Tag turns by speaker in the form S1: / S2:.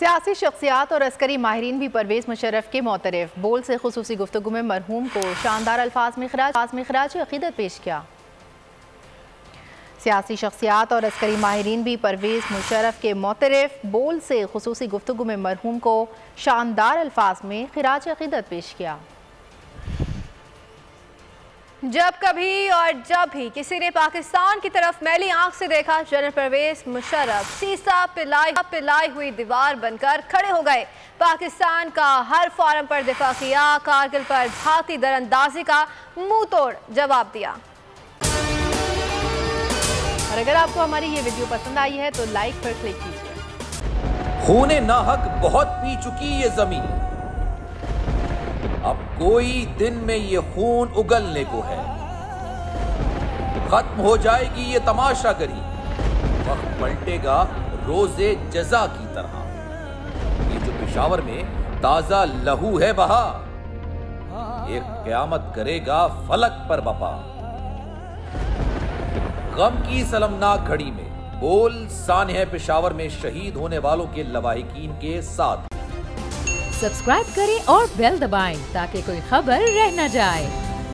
S1: सियासी शख्सियात और अस्करी माहिरीन भी परवेज़ मुशर्रफ के मोतरफ बोल से खुसूसी गुफ्तगू में मरहूम को शानदार अल्फाज में खराज अक़ीदत पेश किया। सियासी शख्सियात और अस्करी माहिरीन भी परवेज़ मुशर्रफ के मोतरफ बोल से खुसूसी गुफ्तगू में मरहूम को शानदार अल्फाज में खराज अक़ीदत पेश किया।
S2: जब कभी और जब भी किसी ने पाकिस्तान की तरफ मैली आंख से देखा, जनरल परवेज मुशर्रफ सीसा पिलाई हुई दीवार बनकर खड़े हो गए। पाकिस्तान का हर फॉरम पर दिफा किया, कारगिल पर धाती दरअंदाजी का मुंह तोड़ जवाब दिया।
S1: और अगर आपको हमारी ये वीडियो पसंद आई है तो लाइक पर क्लिक कीजिए।
S3: खूने नाहक बहुत पी चुकी ये जमीन, अब कोई दिन में ये खून उगलने को है। खत्म हो जाएगी ये तमाशागरी, वक्त पलटेगा रोजे जजा की तरह। ये जो पेशावर में ताजा लहू है बहा, एक क़यामत करेगा फलक पर बपा। गम की सलमनाक घड़ी में बोल सानह पेशावर में शहीद होने वालों के लवाहिकीन के साथ
S4: सब्सक्राइब करें और बेल दबाएं ताकि कोई खबर रह न जाए।